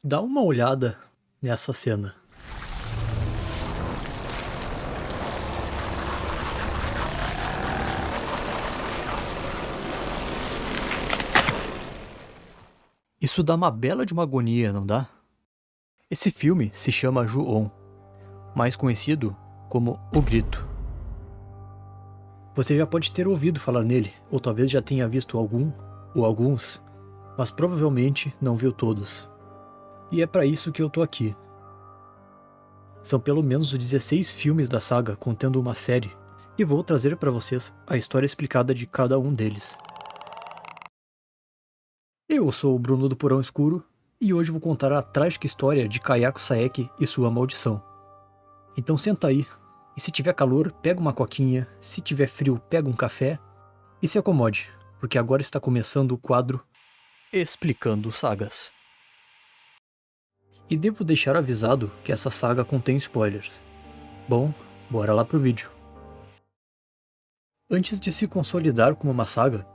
Dá uma olhada nessa cena. Isso dá uma bela de uma agonia, não dá? Esse filme se chama Ju-On, mais conhecido como O Grito. Você já pode ter ouvido falar nele, ou talvez já tenha visto algum ou alguns, mas provavelmente não viu todos. E é para isso que eu tô aqui. São pelo menos 16 filmes da saga contendo uma série, e vou trazer para vocês a história explicada de cada um deles. Eu sou o Bruno do Porão Escuro, e hoje vou contar a trágica história de Kayako Saeki e sua maldição. Então senta aí, e se tiver calor, pega uma coquinha, se tiver frio, pega um café, e se acomode, porque agora está começando o quadro Explicando Sagas. E devo deixar avisado que essa saga contém spoilers. Bom, bora lá pro vídeo. Antes de se consolidar como uma saga,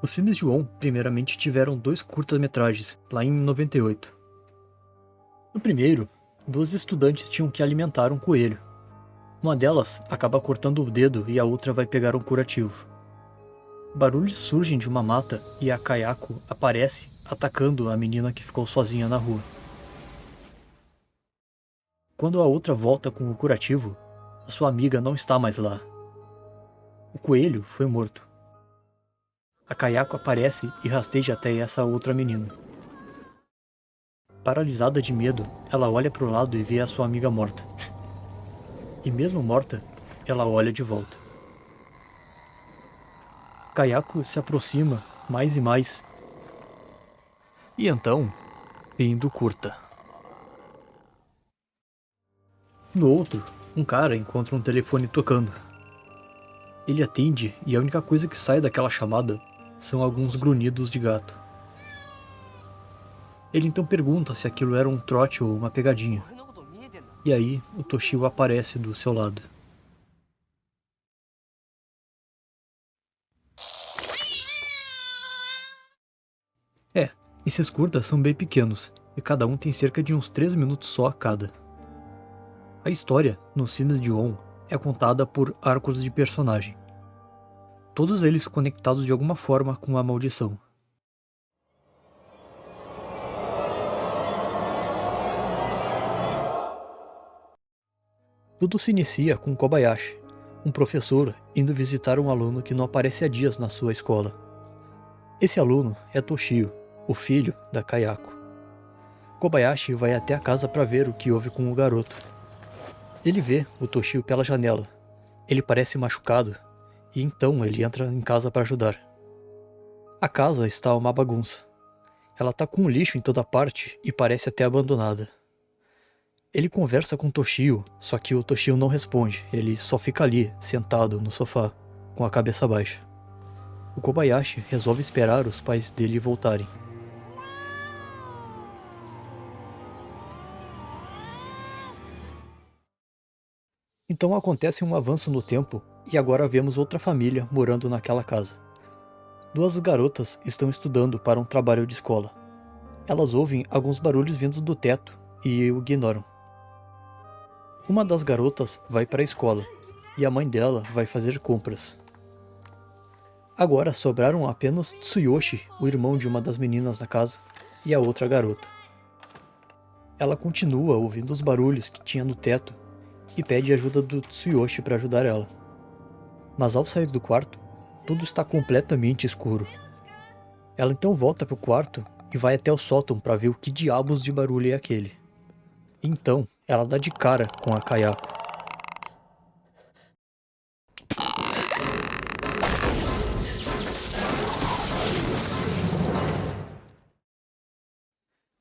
os filmes de On primeiramente tiveram 2 curtas-metragens, lá em 98. No primeiro, 2 estudantes tinham que alimentar um coelho. Uma delas acaba cortando o dedo e a outra vai pegar um curativo. Barulhos surgem de uma mata e a Kayako aparece atacando a menina que ficou sozinha na rua. Quando a outra volta com o curativo, a sua amiga não está mais lá. O coelho foi morto. A Kayako aparece e rasteja até essa outra menina. Paralisada de medo, ela olha para o lado e vê a sua amiga morta. E mesmo morta, ela olha de volta. Kayako se aproxima mais e mais. E então, fim do curta. No outro, um cara encontra um telefone tocando. Ele atende e a única coisa que sai daquela chamada são alguns grunhidos de gato. Ele então pergunta se aquilo era um trote ou uma pegadinha. E aí, o Toshio aparece do seu lado. Esses curtas são bem pequenos, e cada um tem cerca de uns 3 minutos só a cada. A história, nos filmes de On, é contada por arcos de personagem. Todos eles conectados de alguma forma com a maldição. Tudo se inicia com Kobayashi, um professor indo visitar um aluno que não aparece há dias na sua escola. Esse aluno é Toshio, o filho da Kayako. Kobayashi vai até a casa para ver o que houve com o garoto. Ele vê o Toshio pela janela. Ele parece machucado, e então ele entra em casa para ajudar. A casa está uma bagunça. Ela está com lixo em toda parte e parece até abandonada. Ele conversa com Toshio, só que o Toshio não responde, ele só fica ali, sentado no sofá, com a cabeça baixa. O Kobayashi resolve esperar os pais dele voltarem. Então acontece um avanço no tempo, e agora vemos outra família morando naquela casa. 2 garotas estão estudando para um trabalho de escola. Elas ouvem alguns barulhos vindos do teto e o ignoram. Uma das garotas vai para a escola, e a mãe dela vai fazer compras. Agora sobraram apenas Tsuyoshi, o irmão de uma das meninas da casa, e a outra garota. Ela continua ouvindo os barulhos que tinha no teto, e pede ajuda do Tsuyoshi para ajudar ela. Mas ao sair do quarto, tudo está completamente escuro. Ela então volta para o quarto e vai até o sótão para ver o que diabos de barulho é aquele. Então, ela dá de cara com a Kayako.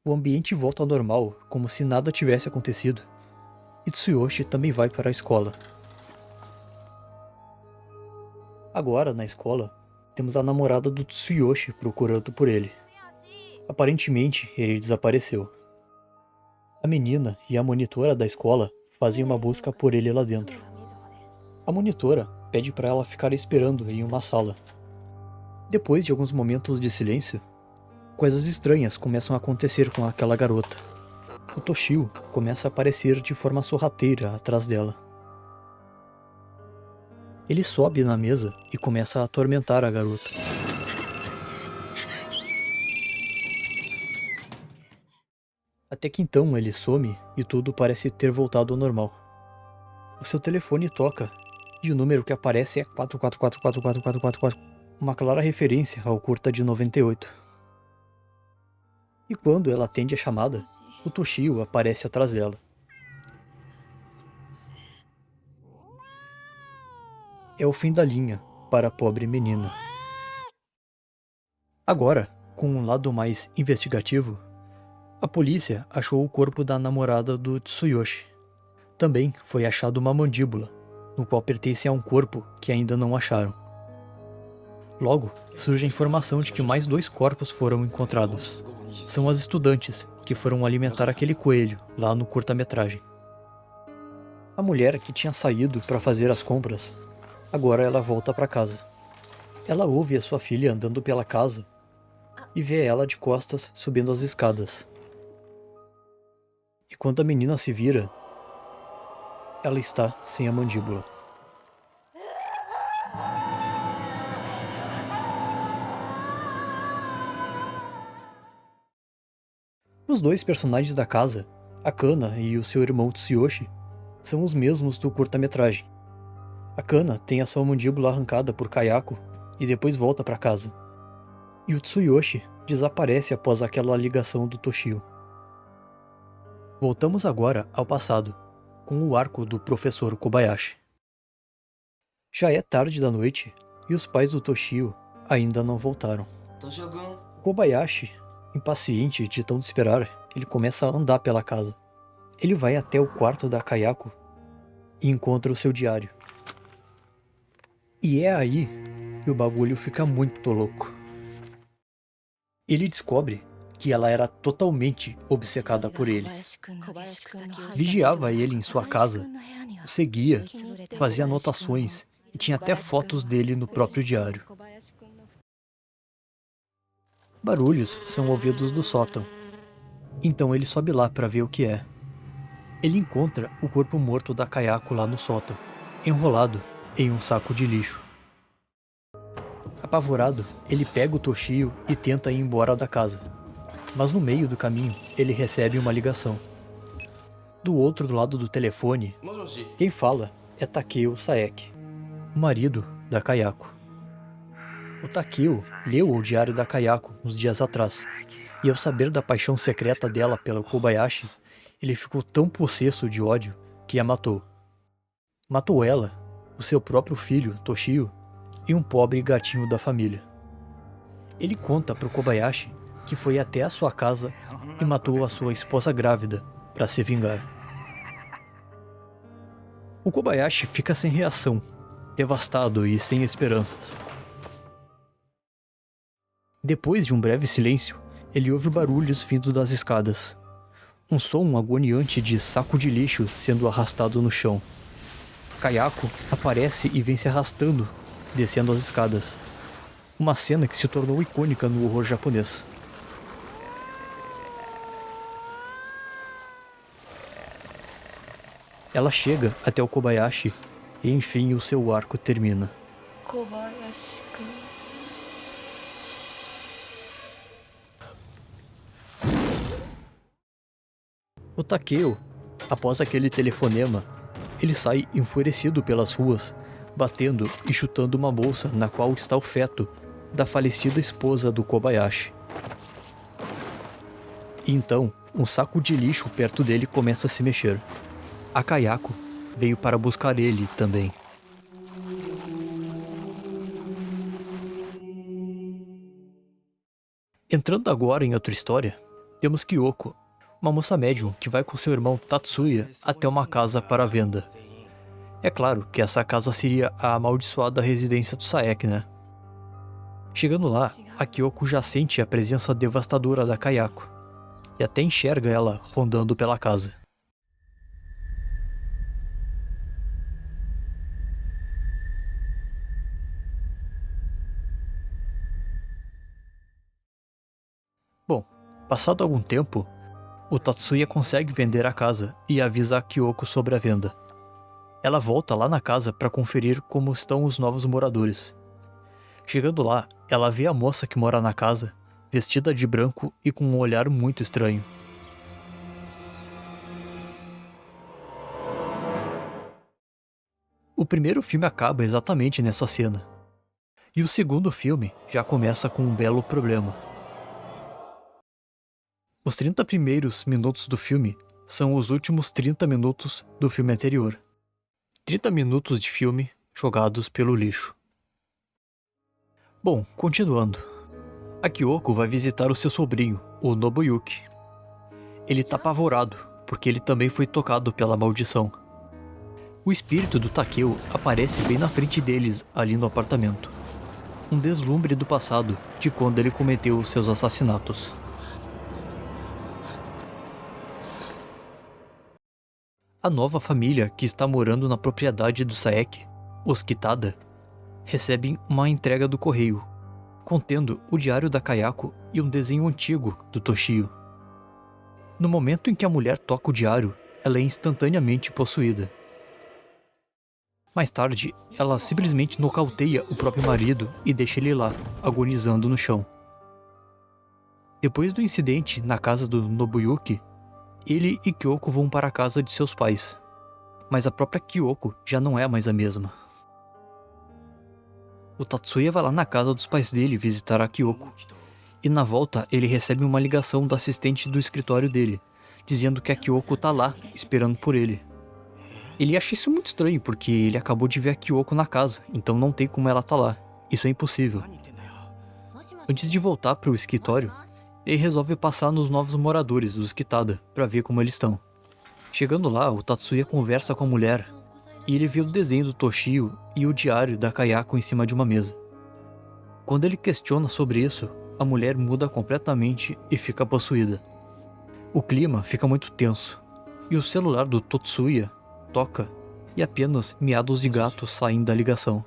O ambiente volta ao normal, como se nada tivesse acontecido. E Tsuyoshi também vai para a escola. Agora, na escola, temos a namorada do Tsuyoshi procurando por ele. Aparentemente, ele desapareceu. A menina e a monitora da escola fazem uma busca por ele lá dentro. A monitora pede para ela ficar esperando em uma sala. Depois de alguns momentos de silêncio, coisas estranhas começam a acontecer com aquela garota. o Toshio começa a aparecer de forma sorrateira atrás dela. Ele sobe na mesa e começa a atormentar a garota. Até que então ele some e tudo parece ter voltado ao normal. O seu telefone toca e o número que aparece é 44444444, uma clara referência ao curta de 98. E quando ela atende a chamada, o Toshio aparece atrás dela. É o fim da linha para a pobre menina. Agora, com um lado mais investigativo, a polícia achou o corpo da namorada do Tsuyoshi. Também foi achado uma mandíbula, no qual pertence a um corpo que ainda não acharam. Logo, surge a informação de que mais 2 corpos foram encontrados. São as estudantes que foram alimentar aquele coelho lá no curta-metragem. A mulher que tinha saído para fazer as compras, agora ela volta para casa. Ela ouve a sua filha andando pela casa e vê ela de costas subindo as escadas. E quando a menina se vira, ela está sem a mandíbula. Os 2 personagens da casa, a Kana e o seu irmão Tsuyoshi, são os mesmos do curta-metragem. A Kana tem a sua mandíbula arrancada por Kayako e depois volta para casa. E o Tsuyoshi desaparece após aquela ligação do Toshio. Voltamos agora ao passado, com o arco do professor Kobayashi. Já é tarde da noite e os pais do Toshio ainda não voltaram. Kobayashi, impaciente de tanto esperar, ele começa a andar pela casa. Ele vai até o quarto da Kayako e encontra o seu diário. E é aí que o bagulho fica muito louco. Ele descobre que ela era totalmente obcecada por ele. Vigiava ele em sua casa, o seguia, fazia anotações e tinha até fotos dele no próprio diário. Barulhos são ouvidos do sótão. Então ele sobe lá para ver o que é. Ele encontra o corpo morto da Kayako lá no sótão, enrolado em um saco de lixo. Apavorado, ele pega o Toshio e tenta ir embora da casa. Mas no meio do caminho, ele recebe uma ligação. Do outro lado do telefone, quem fala é Takeo Saeki, o marido da Kayako. O Takeo leu o diário da Kayako uns dias atrás, e ao saber da paixão secreta dela pelo Kobayashi, ele ficou tão possesso de ódio que a matou. Matou ela, o seu próprio filho, Toshio, e um pobre gatinho da família. Ele conta para o Kobayashi que foi até a sua casa e matou a sua esposa grávida para se vingar. O Kobayashi fica sem reação, devastado e sem esperanças. Depois de um breve silêncio, ele ouve barulhos vindo das escadas. Um som agoniante de saco de lixo sendo arrastado no chão. Kayako aparece e vem se arrastando, descendo as escadas. Uma cena que se tornou icônica no horror japonês. Ela chega até o Kobayashi e enfim o seu arco termina. Kobayashi-kun. O Takeo, após aquele telefonema, ele sai enfurecido pelas ruas, batendo e chutando uma bolsa na qual está o feto da falecida esposa do Kobayashi. E então, um saco de lixo perto dele começa a se mexer. A Kayako veio para buscar ele também. Entrando agora em outra história, temos Kyoko, uma moça médium que vai com seu irmão Tatsuya até uma casa para venda. É claro que essa casa seria a amaldiçoada residência do Saeki, né? Chegando lá, a Kyoko já sente a presença devastadora da Kayako, e até enxerga ela rondando pela casa. Bom, passado algum tempo, O Tatsuya consegue vender a casa e avisa a Kyoko sobre a venda. Ela volta lá na casa para conferir como estão os novos moradores. Chegando lá, ela vê a moça que mora na casa, vestida de branco e com um olhar muito estranho. O primeiro filme acaba exatamente nessa cena. E o segundo filme já começa com um belo problema. Os 30 primeiros minutos do filme são os últimos 30 minutos do filme anterior. 30 minutos de filme jogados pelo lixo. Bom, continuando. A Kyoko vai visitar o seu sobrinho, o Nobuyuki. Ele tá apavorado, porque ele também foi tocado pela maldição. O espírito do Takeo aparece bem na frente deles, ali no apartamento. Um deslumbre do passado, de quando ele cometeu os seus assassinatos. A nova família que está morando na propriedade do Saeki, os Kitada, recebem uma entrega do correio, contendo o diário da Kayako e um desenho antigo do Toshio. No momento em que a mulher toca o diário, ela é instantaneamente possuída. Mais tarde, ela simplesmente nocauteia o próprio marido e deixa ele lá, agonizando no chão. Depois do incidente na casa do Nobuyuki, ele e Kyoko vão para a casa de seus pais. Mas a própria Kyoko já não é mais a mesma. O Tatsuya vai lá na casa dos pais dele visitar a Kyoko. E na volta ele recebe uma ligação da assistente do escritório dele, dizendo que a Kyoko tá lá, esperando por ele. Ele acha isso muito estranho, porque ele acabou de ver a Kyoko na casa, então não tem como ela tá lá. Isso é impossível. Antes de voltar para o escritório, ele resolve passar nos novos moradores dos Kitada, para ver como eles estão. Chegando lá, o Tatsuya conversa com a mulher, e ele vê o desenho do Toshio e o diário da Kayako em cima de uma mesa. Quando ele questiona sobre isso, a mulher muda completamente e fica possuída. O clima fica muito tenso, e o celular do Tatsuya toca, e apenas miados de gato saem da ligação.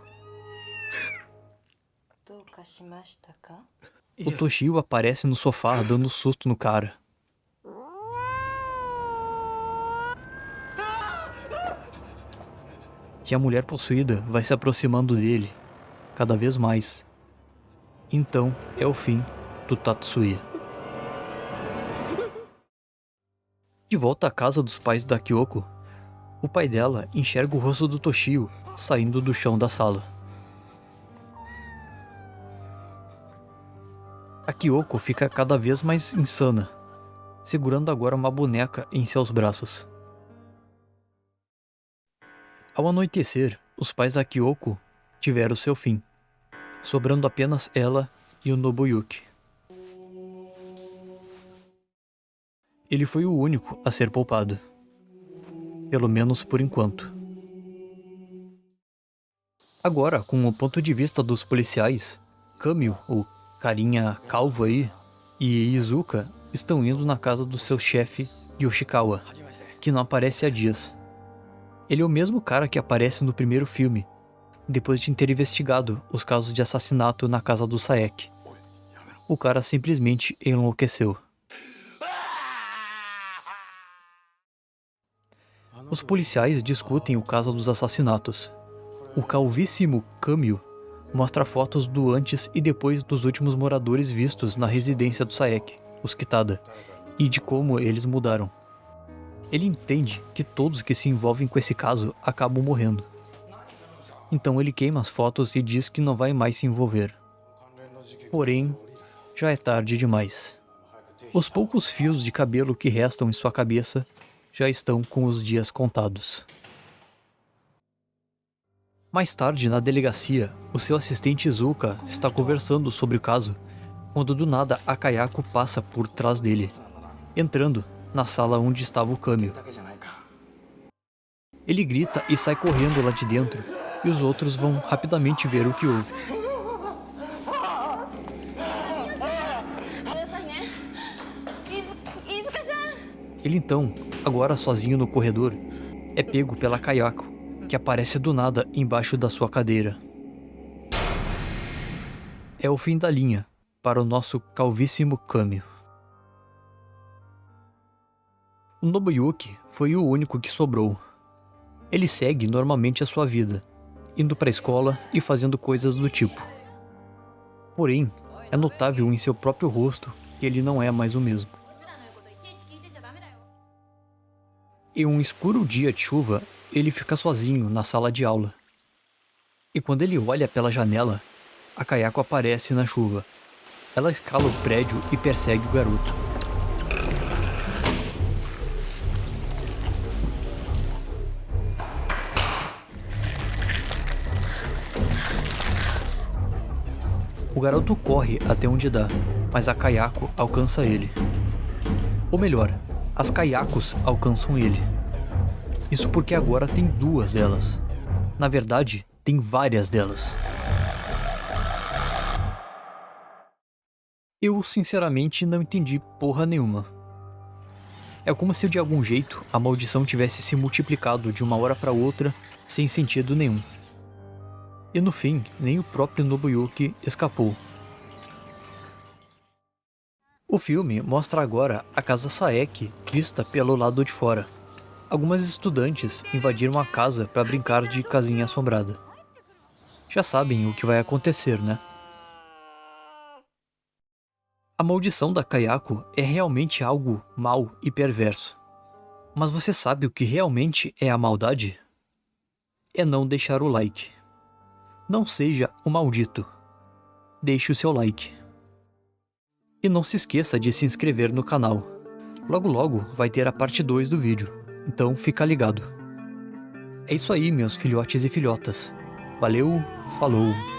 O Toshio aparece no sofá dando susto no cara. E a mulher possuída vai se aproximando dele, cada vez mais. Então é o fim do Tatsuya. De volta à casa dos pais da Kyoko, o pai dela enxerga o rosto do Toshio saindo do chão da sala. A Kyoko fica cada vez mais insana, segurando agora uma boneca em seus braços. Ao anoitecer, os pais da Kyoko tiveram seu fim, sobrando apenas ela e o Nobuyuki. Ele foi o único a ser poupado, pelo menos por enquanto. Agora, com o ponto de vista dos policiais, Kamio, o carinha calvo aí, e Izuka estão indo na casa do seu chefe Yoshikawa, que não aparece há dias. Ele é o mesmo cara que aparece no primeiro filme, depois de ter investigado os casos de assassinato na casa do Saeki. O cara simplesmente enlouqueceu. Os policiais discutem o caso dos assassinatos. O calvíssimo Kamio mostra fotos do antes e depois dos últimos moradores vistos na residência do Saeki, os Kitada, e de como eles mudaram. Ele entende que todos que se envolvem com esse caso acabam morrendo. Então ele queima as fotos e diz que não vai mais se envolver. Porém, já é tarde demais. Os poucos fios de cabelo que restam em sua cabeça já estão com os dias contados. Mais tarde, na delegacia, o seu assistente Izuka está conversando sobre o caso, quando do nada a Kayako passa por trás dele, entrando na sala onde estava o Kamio. Ele grita e sai correndo lá de dentro, e os outros vão rapidamente ver o que houve. Ele então, agora sozinho no corredor, é pego pela Kayako, que aparece do nada embaixo da sua cadeira. É o fim da linha para o nosso calvíssimo Kamio. O Nobuyuki foi o único que sobrou. Ele segue normalmente a sua vida, indo para a escola e fazendo coisas do tipo. Porém, é notável em seu próprio rosto que ele não é mais o mesmo. Em um escuro dia de chuva, ele fica sozinho na sala de aula. E quando ele olha pela janela, a Kayako aparece na chuva. Ela escala o prédio e persegue o garoto. O garoto corre até onde dá, mas a Kayako alcança ele. Ou melhor, as Kayakos alcançam ele. Isso porque agora tem duas delas. Na verdade, tem várias delas. Eu, sinceramente, não entendi porra nenhuma. É como se de algum jeito a maldição tivesse se multiplicado de uma hora para outra, sem sentido nenhum. E no fim, nem o próprio Nobuyuki escapou. O filme mostra agora a casa Saeki vista pelo lado de fora. Algumas estudantes invadiram a casa para brincar de casinha assombrada. Já sabem o que vai acontecer, né? A maldição da Kayako é realmente algo mau e perverso. Mas você sabe o que realmente é a maldade? É não deixar o like. Não seja o maldito. Deixe o seu like. E não se esqueça de se inscrever no canal. Logo logo vai ter a parte 2 do vídeo, então fica ligado. É isso aí, meus filhotes e filhotas. Valeu, falou!